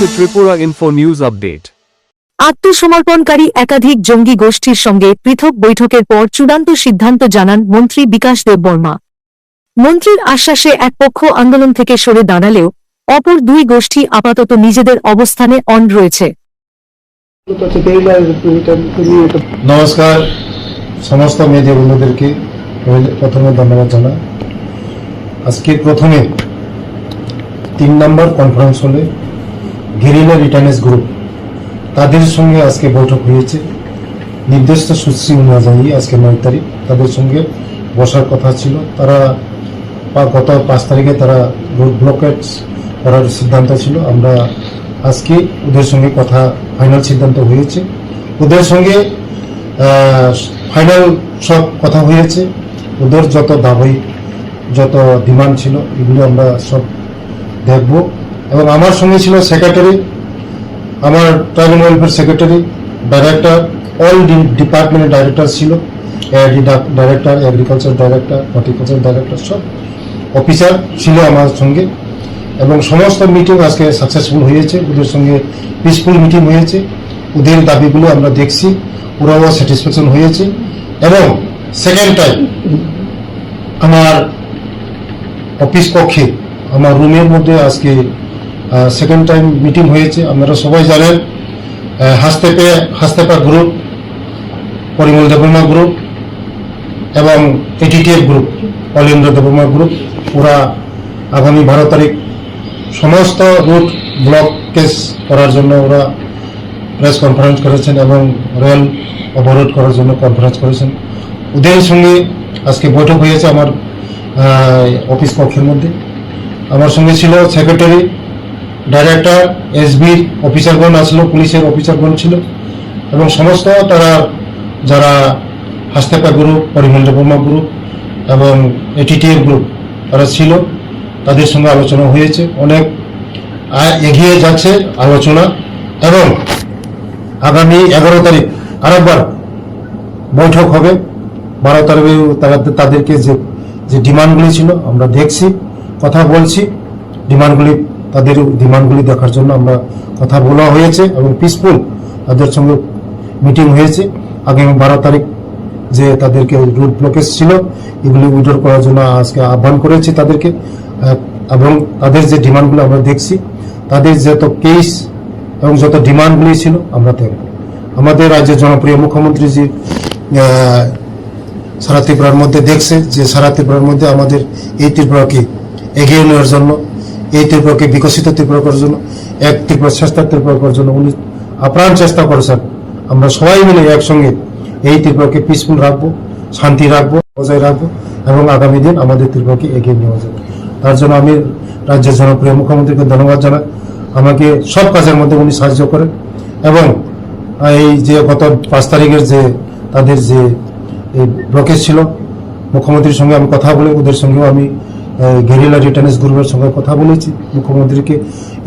to Tripura Info News Update. আত্মসমর্পণকারী একাধিক জঙ্গি গোষ্ঠীর সঙ্গে পৃথক বৈঠকের পর চূড়ান্ত সিদ্ধান্ত জানান মন্ত্রী বিকাশ দেববর্মা। মন্ত্রীর আশ্বাসে এক পক্ষ আন্দোলন থেকে সরে দাঁড়ালেও অপর দুই গোষ্ঠী আপাতত নিজেদের অবস্থানে অনড় রয়েছে। নমস্কার, সমস্ত মিডিয়া বন্ধুদেরকে প্রথমে ধন্যবাদ জানাই। আজকে প্রথমে 3 নম্বর কনফারেন্স হলে গেরিলা রিটার্নেস গ্রুপ তাদের সঙ্গে আজকে বৈঠক হয়েছে। নির্দিষ্ট সূচি অনুযায়ী আজকে 9 তারিখ তাদের সঙ্গে বসার কথা ছিল। তারা গত 5 তারিখে তারা রোড ব্লকেজ করার সিদ্ধান্ত ছিল। আমরা আজকে ওদের সঙ্গে কথা ফাইনাল সিদ্ধান্ত হয়েছে। ওদের সঙ্গে ফাইনাল সব কথা হয়েছে। ওদের যত দাবি যত ডিমান্ড ছিল এগুলো আমরা সব দেখব। এবং আমার সঙ্গে ছিল সেক্রেটারি, আমার tribal welfare secretary, director, all ডিপার্টমেন্টের ডাইরেক্টর ছিল, AID director, agriculture director, horticulture director, সব অফিসার ছিল আমার সঙ্গে। এবং সমস্ত মিটিং আজকে সাকসেসফুল হয়েছে। ওদের সঙ্গে পিসফুল মিটিং হয়েছে। ওদের দাবিগুলো আমরা দেখছি, ওরাও স্যাটিসফ্যাকশন হয়েছে। এবং সেকেন্ড টাইম আমার অফিস কক্ষে আমার রুমের মধ্যে আজকে সেকেন্ড টাইম মিটিং হয়েছে। আপনারা সবাই জানেন হাস্তেপা গ্রুপ, পরিমল দেববর্মা গ্রুপ এবং এটিটিএফ গ্রুপ, অলিন্দ্র দেববর্মা গ্রুপ, ওরা আগামী 12 তারিখ সমস্ত রুট ব্লকেজ করার জন্য ওরা প্রেস কনফারেন্স করেছেন এবং রেল অবরোধ করার জন্য কনফারেন্স করেছেন। ওদের সঙ্গে আজকে বৈঠক হয়েছে আমার অফিস কক্ষের মধ্যে। আমার সঙ্গে ছিল সেক্রেটারি, ডাইরেক্টর, এসবির অফিসারগণ আসলো, পুলিশের অফিসারগণ ছিল এবং সমস্ত তারা যারা হাস্তেপা গ্রুপ, পরিমল দেববর্মা গ্রুপ এবং এটিটিএফ গ্রুপ তারা ছিল। তাদের সঙ্গে আলোচনা হয়েছে। অনেক এগিয়ে যাচ্ছে আলোচনা এবং আগামী 11 তারিখ আরেকবার বৈঠক হবে। 12 তারিখে তাদেরকে যে ডিমান্ডগুলি ছিল আমরা দেখছি, কথা বলছি। তাদের ডিমান্ডগুলি দেখার জন্য আমরা কথা বলা হয়েছে এবং পিসফুল তাদের সঙ্গে মিটিং হয়েছে। আগামী 12 তারিখ যে তাদেরকে রুট ব্লকেজ ছিল এগুলি উইথড্র করার জন্য আজকে আহ্বান করেছি তাদেরকে। এবং তাদের যে ডিমান্ডগুলো আমরা দেখছি, তাদের যত কেস এবং যত ডিমান্ডগুলি ছিল আমরা দেখব। আমাদের রাজ্যের জনপ্রিয় মুখ্যমন্ত্রীজি সারা ত্রিপুরার মধ্যে দেখছে যে সারা ত্রিপুরার মধ্যে আমাদের এই ত্রিপুরাকে এগিয়ে নেওয়ার জন্য, এই ত্রিপুরাকে বিকশিত ত্রিপুরা করার জন্য, এক ত্রিপুরা শ্রেষ্ঠ ত্রিপুরা করার জন্য উনি আপ্রাণ চেষ্টা করেছেন। আমরা সবাই মিলে একসঙ্গে এই ত্রিপুরাকে পিসফুল রাখবো, শান্তি রাখবো, বজায় রাখবো এবং আগামী দিন আমাদের ত্রিপুরাকে এগিয়ে নেওয়া যাবে। তার জন্য আমি রাজ্যের জনপ্রিয় মুখ্যমন্ত্রীকে ধন্যবাদ জানাই। আমাকে সব কাজের মধ্যে উনি সাহায্য করেন এবং এই যে গত 5 তারিখের যে তাদের যে এই ব্লকেজ ছিল, মুখ্যমন্ত্রীর সঙ্গে আমি কথা বলে ওদের সঙ্গেও আমি গেরিলা রিটার্নেস গ্রুপের সঙ্গে কথা বলেছি, মুখ্যমন্ত্রীকে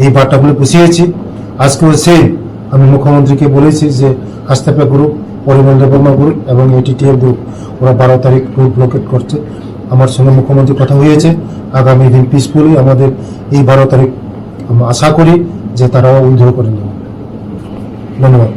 এই বার্তাগুলো পুষিয়েছি। আজকেও সেই আমি মুখ্যমন্ত্রীকে বলেছি যে হাস্তেপা গ্রুপ, পরিমল দেববর্মা গ্রুপ এবং এটিটিএফ গ্রুপ ওরা 12 তারিখ রুট ব্লকেট করছে। আমার সঙ্গে মুখ্যমন্ত্রী কথা হয়েছে। আগামী দিন পিসফুলি আমাদের এই 12 তারিখ আশা করি যে তারাও উইথড্র করে নেবে। ধন্যবাদ।